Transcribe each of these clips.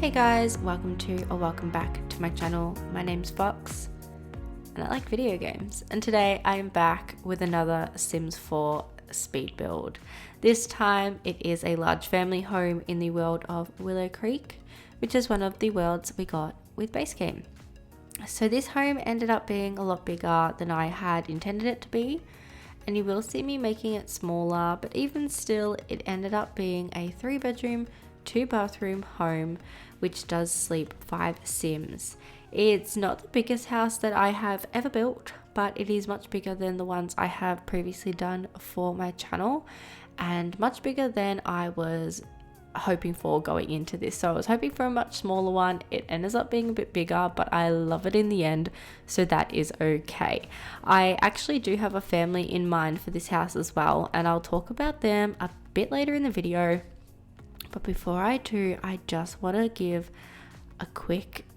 Hey guys, welcome back to my channel. My name's Fox and I like video games, and today I am back with another Sims 4 speed build. This time it is a large family home in the world of Willow Creek, which is one of the worlds we got with base game. So this home ended up being a lot bigger than I had intended it to be, and you will see me making it smaller, but even still it ended up being a 3-bedroom 2-bathroom home which does sleep 5 Sims. It's not the biggest house that I have ever built, but it is much bigger than the ones I have previously done for my channel, and much bigger than I was hoping for going into this. So I was hoping for a much smaller one. It ends up being a bit bigger, but I love it in the end, so that is okay. I actually do have a family in mind for this house as well, and I'll talk about them a bit later in the video. But before I do, I just want to give a quick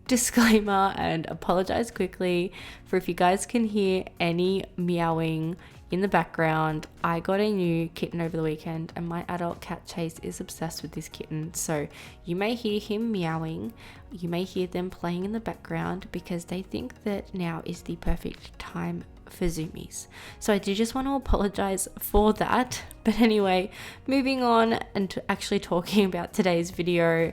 disclaimer and apologize quickly for if you guys can hear any meowing in the background. I got a new kitten over the weekend and my adult cat Chase is obsessed with this kitten, so you may hear him meowing, you may hear them playing in the background because they think that now is the perfect time for zoomies. So I do just want to apologize for that. But anyway, moving on and actually talking about today's video,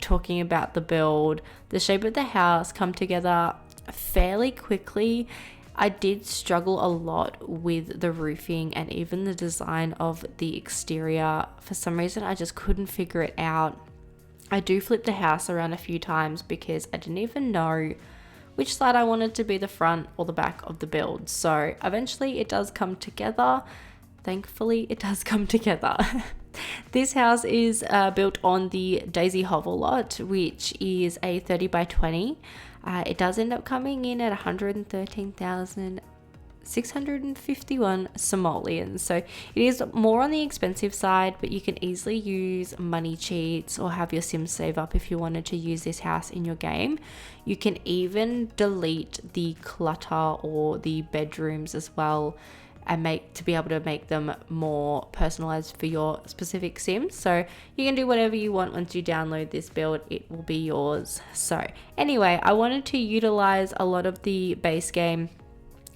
talking about the build, the shape of the house come together fairly quickly. I did struggle a lot with the roofing and even the design of the exterior. For some reason, I just couldn't figure it out. I do flip the house around a few times because I didn't even know which side I wanted to be the front or the back of the build. So eventually it does come together. Thankfully, it does come together. This house is built on the Daisy Hovel lot, which is a 30 by 20. It does end up coming in at 113,651 simoleons. So it is more on the expensive side, but you can easily use money cheats or have your Sims save up if you wanted to use this house in your game. You can even delete the clutter or the bedrooms as well, and be able to make them more personalized for your specific Sims. So you can do whatever you want once you download this build, it will be yours. So anyway, I wanted to utilize a lot of the base game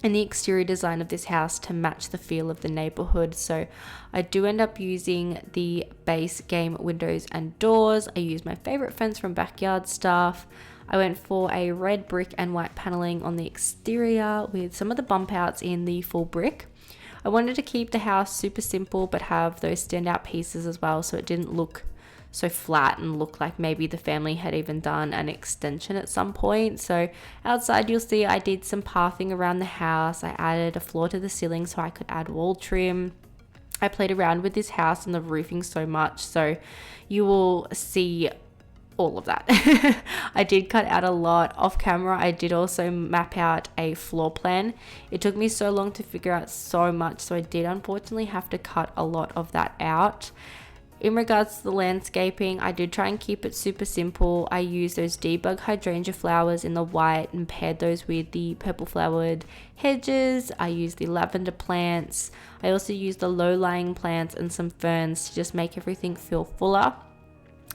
and the exterior design of this house to match the feel of the neighborhood. So I do end up using the base game windows and doors. I use my favorite fence from Backyard Stuff. I went for a red brick and white paneling on the exterior with some of the bump outs in the full brick. I wanted to keep the house super simple but have those standout pieces as well, so it didn't look so flat and look like maybe the family had even done an extension at some point. So outside you'll see I did some pathing around the house. I added a floor to the ceiling so I could add wall trim. I played around with this house and the roofing so much, so you will see all of that. I did cut out a lot off camera. I did also map out a floor plan. It took me so long to figure out so much, so I did unfortunately have to cut a lot of that out. In regards to the landscaping, I did try and keep it super simple. I used those debug hydrangea flowers in the white and paired those with the purple flowered hedges. I used the lavender plants. I also used the low-lying plants and some ferns to just make everything feel fuller.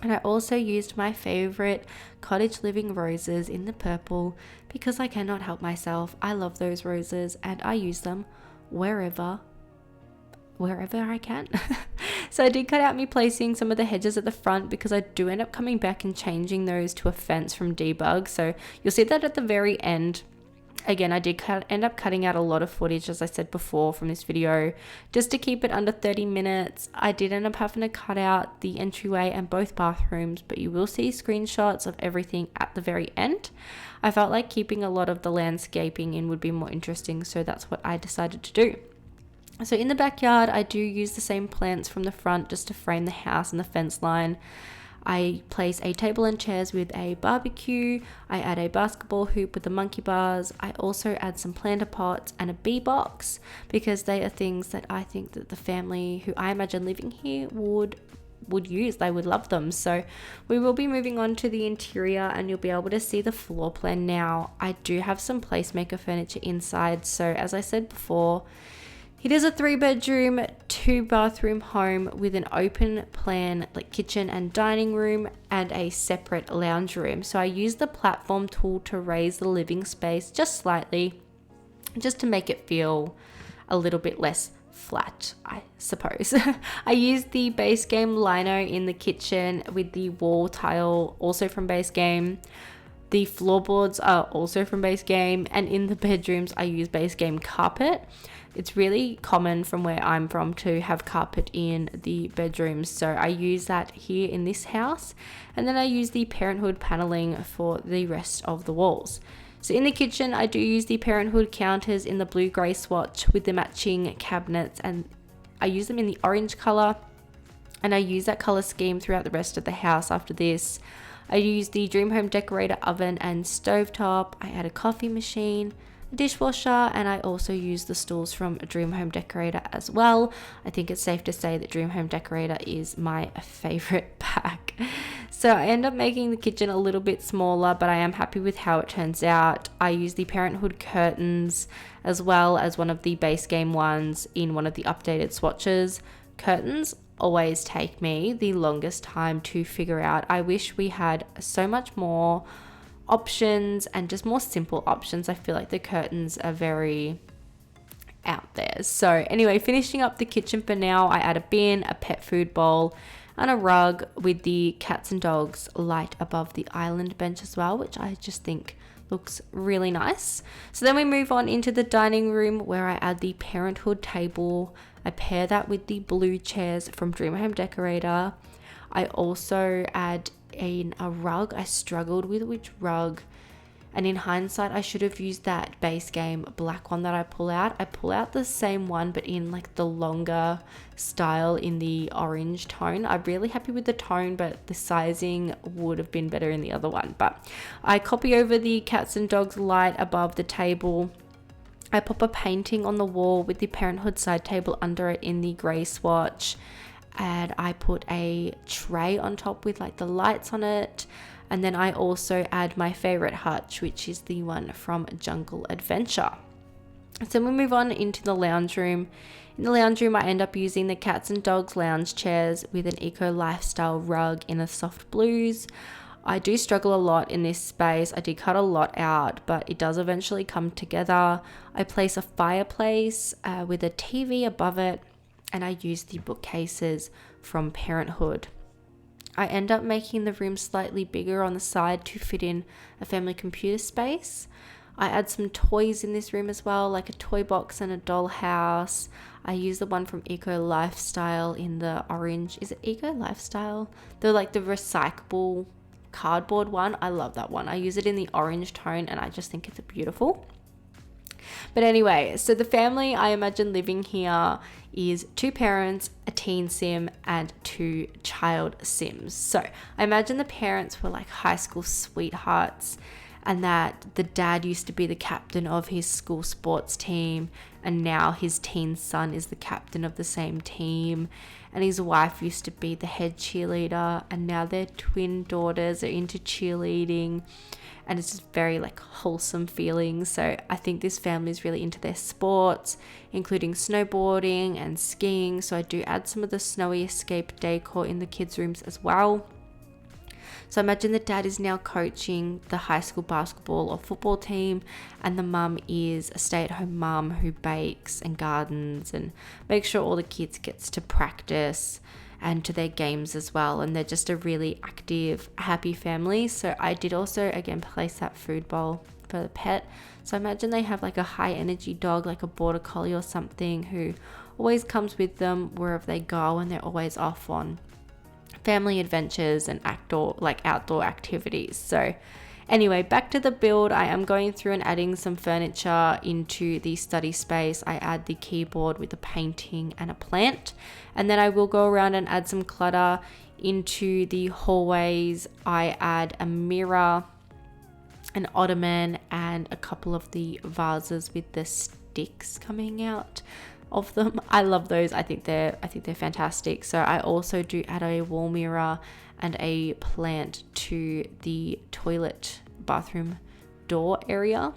And I also used my favorite cottage living roses in the purple because I cannot help myself. I love those roses and I use them wherever I can. So I did cut out me placing some of the hedges at the front because I do end up coming back and changing those to a fence from debug. So you'll see that at the very end. Again, I did end up cutting out a lot of footage, as I said before, from this video just to keep it under 30 minutes. I did end up having to cut out the entryway and both bathrooms, but you will see screenshots of everything at the very end. I felt like keeping a lot of the landscaping in would be more interesting, so that's what I decided to do. So in the backyard, I do use the same plants from the front just to frame the house and the fence line. I place a table and chairs with a barbecue. I add a basketball hoop with the monkey bars. I also add some planter pots and a bee box because they are things that I think that the family who I imagine living here would use. They would love them. So we will be moving on to the interior and you'll be able to see the floor plan now. I do have some placemaker furniture inside. So as I said before, It is a 3-bedroom, 2-bathroom home with an open plan like kitchen and dining room and a separate lounge room. So I use the platform tool to raise the living space just slightly, just to make it feel a little bit less flat, I suppose. I used the base game lino in the kitchen with the wall tile, also from base game. The floorboards are also from base game, and in the bedrooms I use base game carpet. It's really common from where I'm from to have carpet in the bedrooms, so I use that here in this house, and then I use the Parenthood paneling for the rest of the walls. So in the kitchen, I do use the Parenthood counters in the blue-grey swatch with the matching cabinets, and I use them in the orange colour, and I use that colour scheme throughout the rest of the house after this. I use the Dream Home Decorator oven and stovetop. I add a coffee machine, a dishwasher, and I also use the stools from Dream Home Decorator as well. I think it's safe to say that Dream Home Decorator is my favorite pack. So I end up making the kitchen a little bit smaller, but I am happy with how it turns out. I use the Parenthood curtains as well as one of the base game ones in one of the updated swatches. Curtains always take me the longest time to figure out. I wish we had so much more options and just more simple options. I feel like the curtains are very out there. So anyway, finishing up the kitchen for now, I add a bin, a pet food bowl, and a rug with the cats and dogs light above the island bench as well, which I just think looks really nice. So then we move on into the dining room where I add the Parenthood table. I pair that with the blue chairs from Dream Home Decorator. I also add a rug. I struggled with which rug, and in hindsight I should have used that base game black one that I pull out. I pull out the same one but in like the longer style in the orange tone. I'm really happy with the tone, but the sizing would have been better in the other one. But I copy over the cats and dogs light above the table. I pop a painting on the wall with the Parenthood side table under it in the grey swatch, and I put a tray on top with like the lights on it. And then I also add my favorite hutch, which is the one from Jungle Adventure. So we move on into the lounge room. In the lounge room, I end up using the cats and dogs lounge chairs with an eco lifestyle rug in a soft blues. I do struggle a lot in this space. I did cut a lot out, but it does eventually come together. I place a fireplace with a TV above it, and I use the bookcases from Parenthood. I end up making the room slightly bigger on the side to fit in a family computer space. I add some toys in this room as well, like a toy box and a dollhouse. I use the one from Eco Lifestyle in the orange. Is it Eco Lifestyle? They're like the recyclable cardboard one. I love that one. I use it in the orange tone and I just think it's beautiful. But anyway, so the family I imagine living here is 2 parents, a teen sim, and 2 child sims. So I imagine the parents were like high school sweethearts, and that the dad used to be the captain of his school sports team, and now his teen son is the captain of the same team, and his wife used to be the head cheerleader, and now their twin daughters are into cheerleading. And it's just very like wholesome feeling. So I think this family is really into their sports, including snowboarding and skiing. So I do add some of the snowy escape decor in the kids' rooms as well. So imagine the dad is now coaching the high school basketball or football team, and the mum is a stay-at-home mum who bakes and gardens and makes sure all the kids gets to practice and to their games as well, and they're just a really active, happy family. So I did also again place that food bowl for the pet. So imagine they have like a high energy dog, like a border collie or something, who always comes with them wherever they go, and they're always off on family adventures and outdoor activities. So anyway, back to the build. I am going through and adding some furniture into the study space. I add the keyboard with a painting and a plant, and then I will go around and add some clutter into the hallways. I add a mirror, an ottoman, and a couple of the vases with the sticks coming out of them. I love those. I think they're fantastic. So I also do add a wall mirror and a plant to the toilet bathroom door area,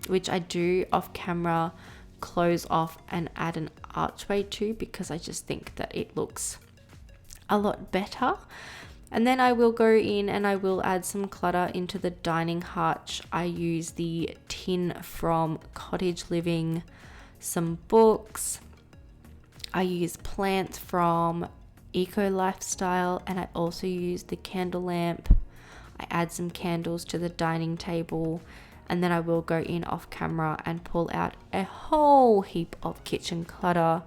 which I do off camera close off and add an archway to, because I just think that it looks a lot better. And then I will go in and I will add some clutter into the dining hutch. I use the tin from Cottage Living, some books. I use plants from Eco Lifestyle, and I also use the candle lamp. I add some candles to the dining table, and then I will go in off camera and pull out a whole heap of kitchen clutter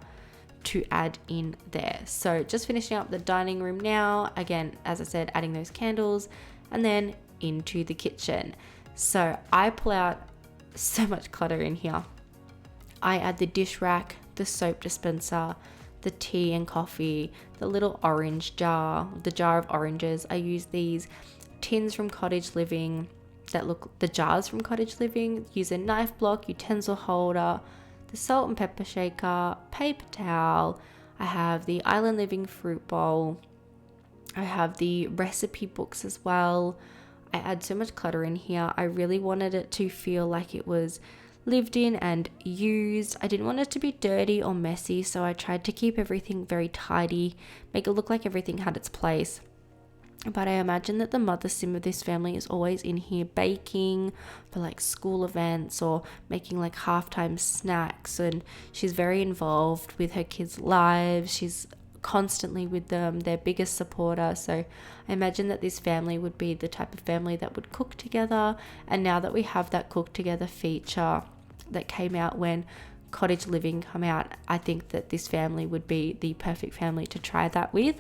to add in there. So just finishing up the dining room now. Again, as I said, adding those candles, and then into the kitchen. So I pull out so much clutter in here. I add the dish rack, the soap dispenser, the tea and coffee, the little orange jar, the jar of oranges. I use these tins from Cottage Living that look, the jars from Cottage Living. Use a knife block, utensil holder, the salt and pepper shaker, paper towel. I have the Island Living fruit bowl. I have the recipe books as well. I add so much clutter in here. I really wanted it to feel like it was lived in and used. I didn't want it to be dirty or messy, so I tried to keep everything very tidy, make it look like everything had its place. But I imagine that the mother sim of this family is always in here baking for like school events or making like halftime snacks, and she's very involved with her kids' lives. She's constantly with them, their biggest supporter. So I imagine that this family would be the type of family that would cook together. And now that we have that cook together feature that came out when Cottage Living come out, I think that this family would be the perfect family to try that with.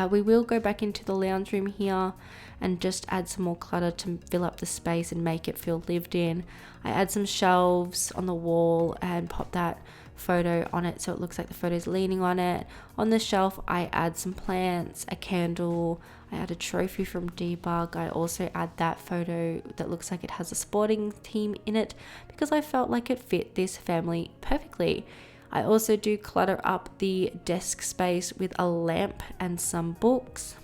We will go back into the lounge room here and just add some more clutter to fill up the space and make it feel lived in. I add some shelves on the wall and pop that photo on it so it looks like the photo's leaning on it. On the shelf, I add some plants, a candle. I add a trophy from Debug. I also add that photo that looks like it has a sporting team in it because I felt like it fit this family perfectly. I also do clutter up the desk space with a lamp and some books,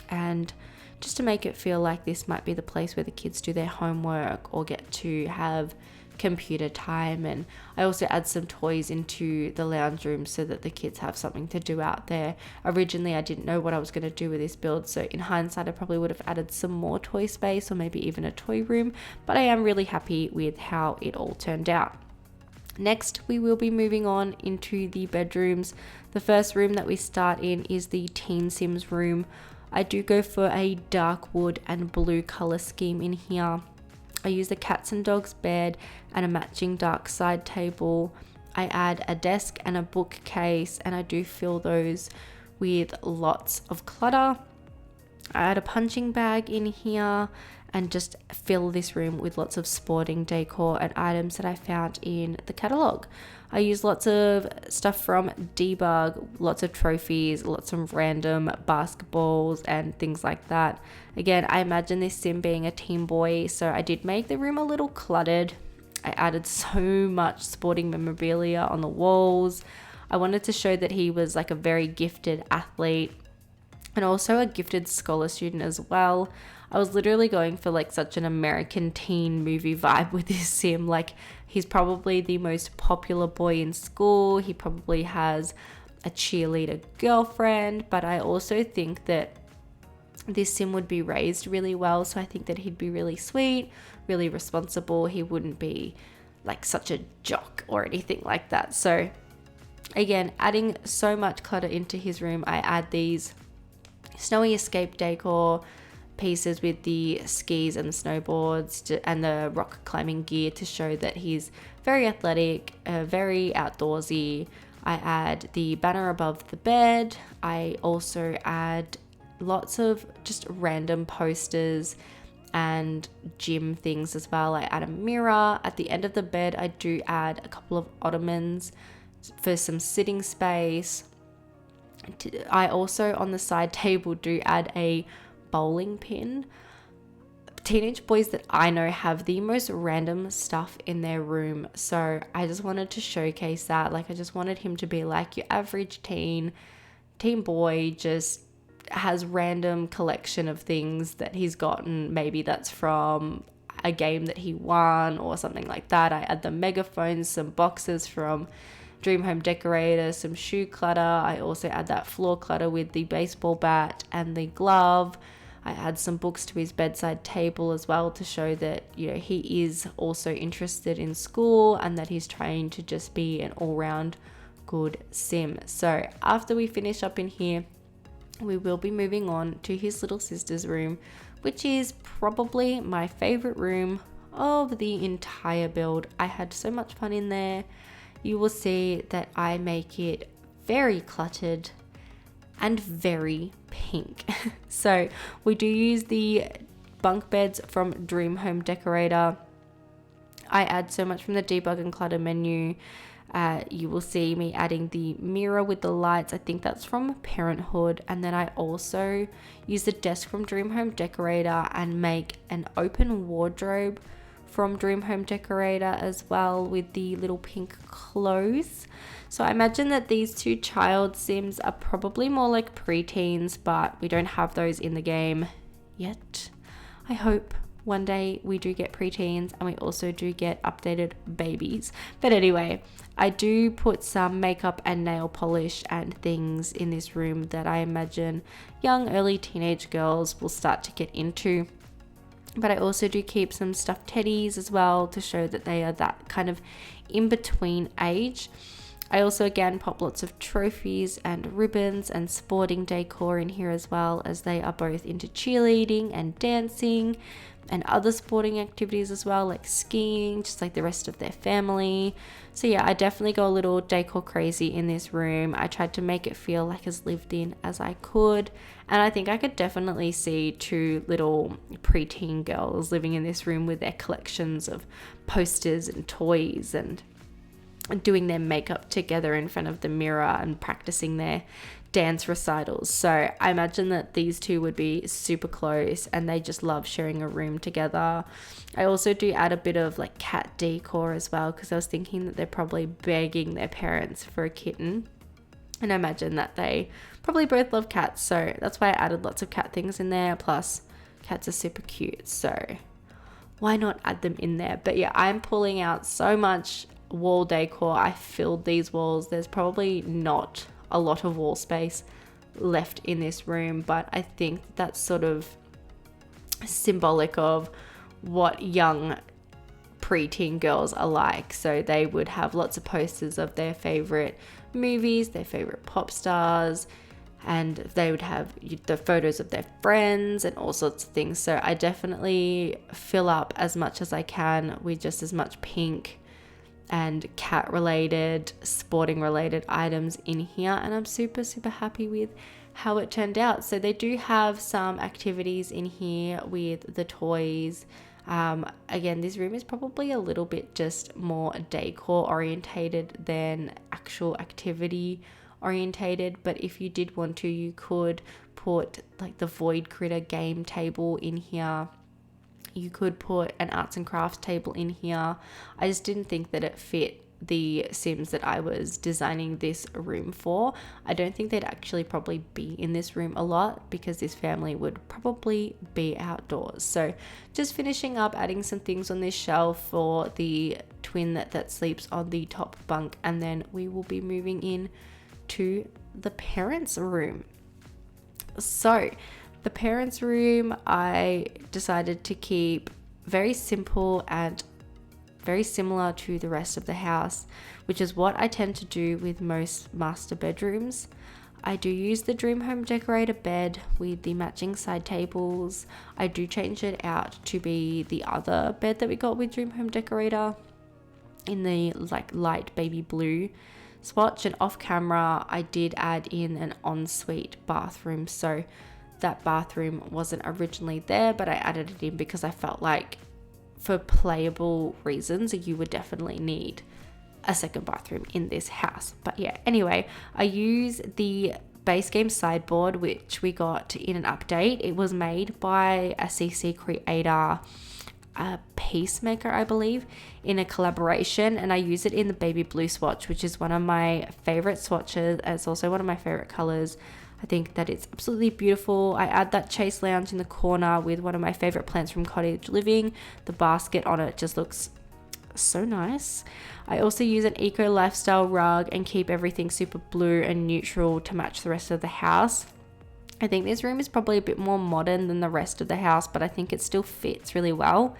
and just to make it feel like this might be the place where the kids do their homework or get to have computer time. And I also add some toys into the lounge room so that the kids have something to do out there. Originally, I didn't know what I was going to do with this build, so in hindsight, I probably would have added some more toy space or maybe even a toy room, but I am really happy with how it all turned out. Next, we will be moving on into the bedrooms. The first room that we start in is the Teen Sims room. I do go for a dark wood and blue color scheme in here. I use the cats and dogs bed and a matching dark side table. I add a desk and a bookcase, and I do fill those with lots of clutter. I add a punching bag in here and just fill this room with lots of sporting decor and items that I found in the catalogue. I use lots of stuff from Debug, lots of trophies, lots of random basketballs and things like that. Again, I imagine this sim being a teen boy, so I did make the room a little cluttered. I added so much sporting memorabilia on the walls. I wanted to show that he was like a very gifted athlete and also a gifted scholar student as well. I was literally going for like such an American teen movie vibe with this sim. Like, he's probably the most popular boy in school. He probably has a cheerleader girlfriend, but I also think that this sim would be raised really well. So I think that he'd be really sweet, really responsible. He wouldn't be like such a jock or anything like that. So again, adding so much clutter into his room, I add these snowy escape decor pieces with the skis and the snowboards and the rock climbing gear to show that he's very athletic, very outdoorsy. I add the banner above the bed. I also add lots of just random posters and gym things as well. I add a mirror. At the end of the bed, I do add a couple of ottomans for some sitting space. I also, on the side table, do add a bowling pin. Teenage boys that I know have the most random stuff in their room, so I just wanted to showcase that. Like, I just wanted him to be like your average teen boy, just has random collection of things that he's gotten. Maybe that's from a game that he won or something like that. I add the megaphones, some boxes from Dream Home Decorator, some shoe clutter. I also add that floor clutter with the baseball bat and the glove. I add some books to his bedside table as well to show that, he is also interested in school and that he's trying to just be an all-round good sim. So after we finish up in here, we will be moving on to his little sister's room, which is probably my favorite room of the entire build. I had so much fun in there. You will see that I make it very cluttered and very pink. So we do use the bunk beds from Dream Home Decorator. I add so much from the debug and clutter menu. You will see me adding the mirror with the lights. I think that's from Parenthood. And then I also use the desk from Dream Home Decorator and make an open wardrobe from Dream Home Decorator as well with the little pink clothes. So I imagine that these two child sims are probably more like preteens, but we don't have those in the game yet. I hope one day we do get preteens and we also do get updated babies. But anyway, I do put some makeup and nail polish and things in this room that I imagine young early teenage girls will start to get into. But I also do keep some stuffed teddies as well to show that they are that kind of in-between age. I also again pop lots of trophies and ribbons and sporting decor in here as well, as they are both into cheerleading and dancing and other sporting activities as well, like skiing, just like the rest of their family. So yeah, I definitely go a little decor crazy in this room. I tried to make it feel like as lived in as I could, and I think I could definitely see two little preteen girls living in this room with their collections of posters and toys and doing their makeup together in front of the mirror and practicing their dance recitals. So I imagine that these two would be super close and they just love sharing a room together. I also do add a bit of like cat decor as well, because I was thinking that they're probably begging their parents for a kitten, and I imagine that they probably both love cats, so that's why I added lots of cat things in there. Plus cats are super cute, so why not add them in there? But yeah, I'm pulling out so much wall decor. I filled these walls. There's probably not a lot of wall space left in this room, but I think that's sort of symbolic of what young preteen girls are like. So they would have lots of posters of their favorite movies, their favorite pop stars, and they would have the photos of their friends and all sorts of things. So I definitely fill up as much as I can with just as much pink and cat related, sporting related items in here, and I'm super happy with how it turned out. So they do have some activities in here with the toys. Again, this room is probably a little bit just more decor orientated than actual activity orientated, but if you did want to, you could put like the Void Critter game table in here. You could put an arts and crafts table in here. I just didn't think that it fit the Sims that I was designing this room for. I don't think they'd actually probably be in this room a lot because this family would probably be outdoors. So just finishing up adding some things on this shelf for the twin that sleeps on the top bunk, and then we will be moving in to the parents' room. So the parents' room, I decided to keep very simple and very similar to the rest of the house, which is what I tend to do with most master bedrooms. I do use the Dream Home Decorator bed with the matching side tables. I do change it out to be the other bed that we got with Dream Home Decorator in the like light baby blue swatch, and off camera I did add in an ensuite bathroom. So that bathroom wasn't originally there, but I added it in because I felt like for playable reasons you would definitely need a second bathroom in this house. But yeah, anyway, I use the base game sideboard, which we got in an update. It was made by a CC creator, a Peacemaker, I believe, in a collaboration, and I use it in the baby blue swatch, which is one of my favorite swatches. It's also one of my favorite colors. I think that it's absolutely beautiful. I add that chase lounge in the corner with one of my favorite plants from cottage living. The basket on it just looks so nice. I also use an eco lifestyle rug and keep everything super blue and neutral to match the rest of the house. I think this room is probably a bit more modern than the rest of the house, but I think it still fits really well.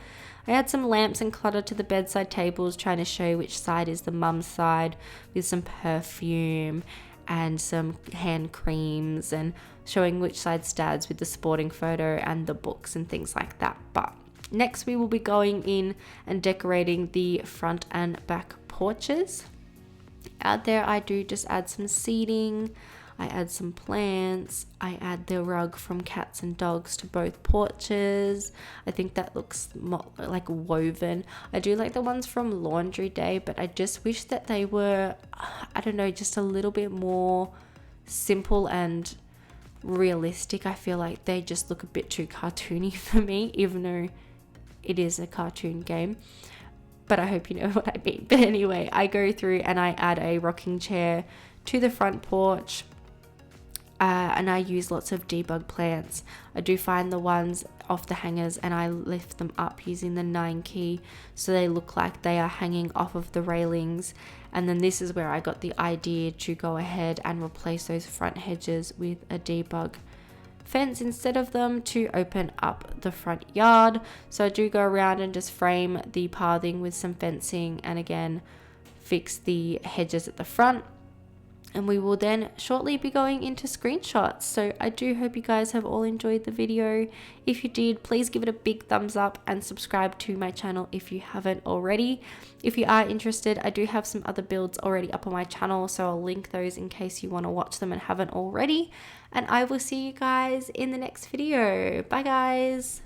I add some lamps and clutter to the bedside tables, trying to show which side is the mum's side, with some perfume and some hand creams, and showing which side's dad's with the sporting photo and the books and things like that. But next we will be going in and decorating the front and back porches. Out there I do just add some seating, I add some plants, I add the rug from cats and dogs to both porches. I think that looks like woven. I do like the ones from Laundry Day, but I just wish that they were, I don't know, just a little bit more simple and realistic. I feel like they just look a bit too cartoony for me, even though it is a cartoon game. But I hope you know what I mean. But anyway, I go through and I add a rocking chair to the front porch. And I use lots of debug plants. I do find the ones off the hangers and I lift them up using the 9 key so they look like they are hanging off of the railings. And then this is where I got the idea to go ahead and replace those front hedges with a debug fence instead of them, to open up the front yard. So I do go around and just frame the pathing with some fencing and again fix the hedges at the front. And we will then shortly be going into screenshots. So I do hope you guys have all enjoyed the video. If you did, please give it a big thumbs up and subscribe to my channel if you haven't already. If you are interested, I do have some other builds already up on my channel, so I'll link those in case you want to watch them and haven't already. And I will see you guys in the next video. Bye guys.